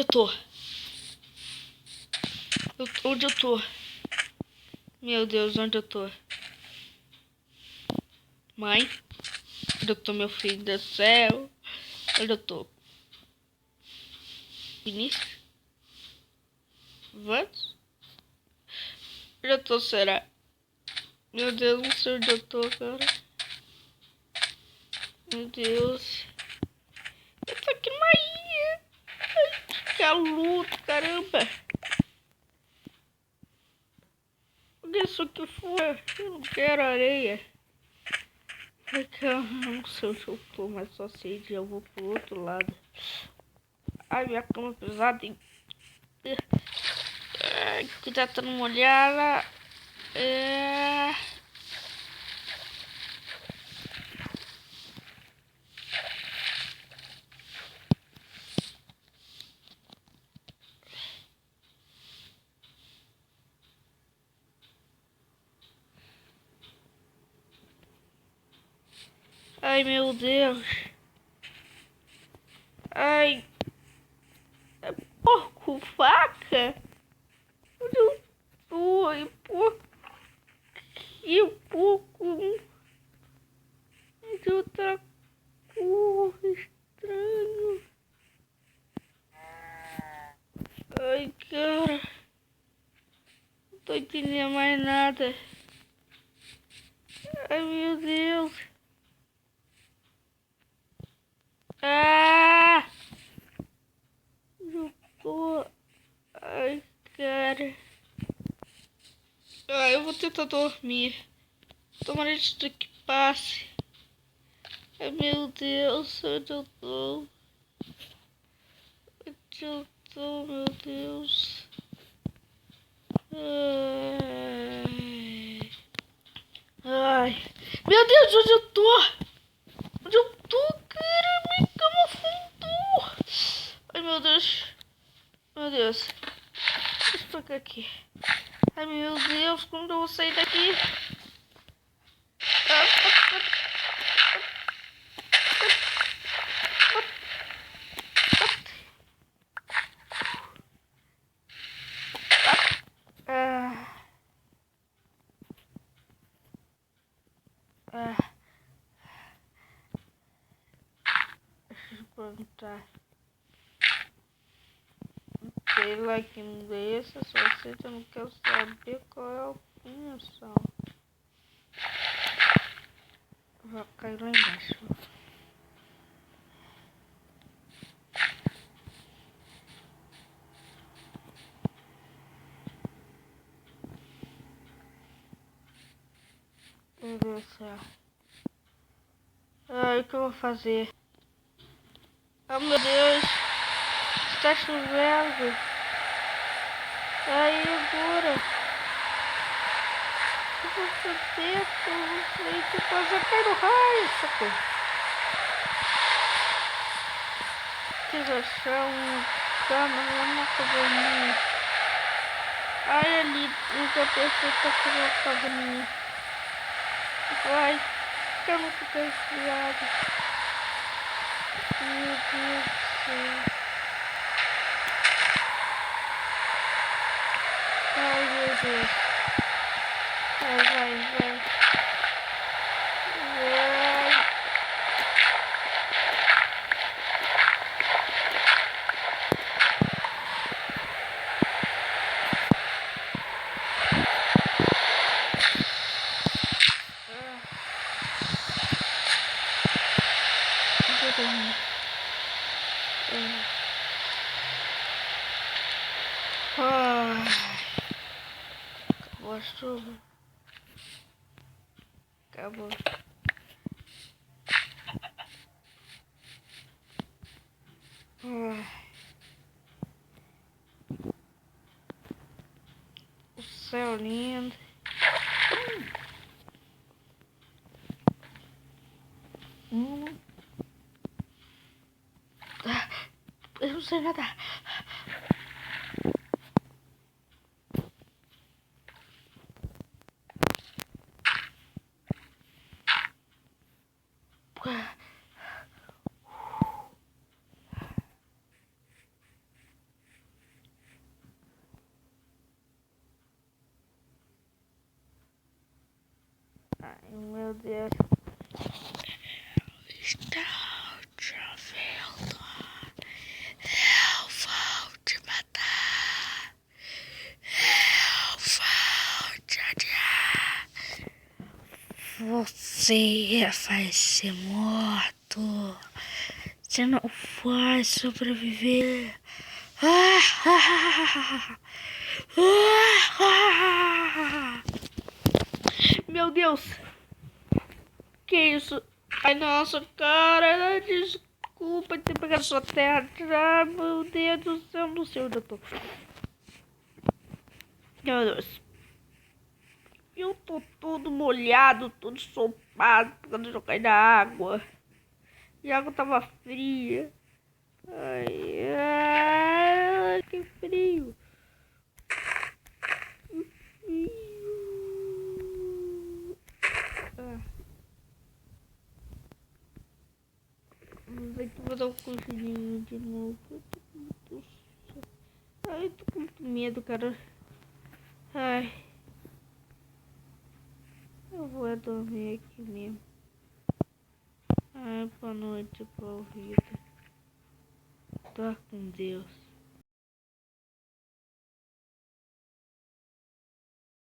eu tô? Onde eu tô? Meu Deus, onde eu tô? Mãe? Onde eu tô, meu filho do céu? Onde eu tô? Vinícius? Vamos? Onde eu tô, será? Meu Deus, não sei onde eu tô, cara. Meu Deus. Eu tô aqui numa ilha. Ai, que luto, caramba. O que isso aqui foi? Eu não quero areia. É que eu não sei onde eu tô, mas só sei que eu vou pro outro lado. Ai, minha cama é pesada. Que tá tão molhada. Ai, meu Deus. Ai. É porco, faca? Onde eu tô? Ai, porco. Que porco. De outra cor. Estranho. Ai, cara. Não tô entendendo mais nada. Ai, meu Deus. Ah! Eu tô... Ai, cara. Ah, eu vou tentar dormir. Tomara isso que passe. Ai, meu Deus, onde eu tô? Onde eu tô, meu Deus? Ai. Ai. Meu Deus, onde eu tô? Onde eu tô, cara? Minha cama afundou. Ai, meu Deus. Meu Deus. Deixa eu pegar aqui. Ai, meu Deus, quando eu vou sair daqui? Deixa eu perguntar. Sei lá que inglês, só sei que eu não quero saber qual é a função. Vou cair lá embaixo. Meu Deus do céu. Ai, o que eu vou fazer? Oh, meu Deus. Está chovendo. Ai, agora. Eu vou fazer? Eu não sei o que fazer. Cai no raio. Socorro. Preciso achar uma cabaninha. Ai, ali. Eu pensei que eu queria uma cabaninha. Vai. Eu não ficar resfriado. Meu Deus do céu. Ai, meu Deus. Vai. Vai. Acabou a chuva. Acabou. O céu lindo. Eu não sei nadar. Ai, meu Deus. Estou te ouvindo. Eu vou te matar. Eu vou te odiar. Você vai ser morto. Você não vai sobreviver. Meu Deus. Que isso? Ai, nossa, cara. Desculpa ter pegado sua terra. Ah, meu Deus do céu. Não sei onde eu tô. Meu Deus. Eu tô todo molhado, todo ensopado, por causa de jogar na água. E a água tava fria. Ai, ai, que frio. Vai ter que botar um cochilinho de novo. Ai, eu tô com muito medo, cara. Ai. Eu vou dormir aqui mesmo. Ai, boa noite, boa vida. Tá com Deus.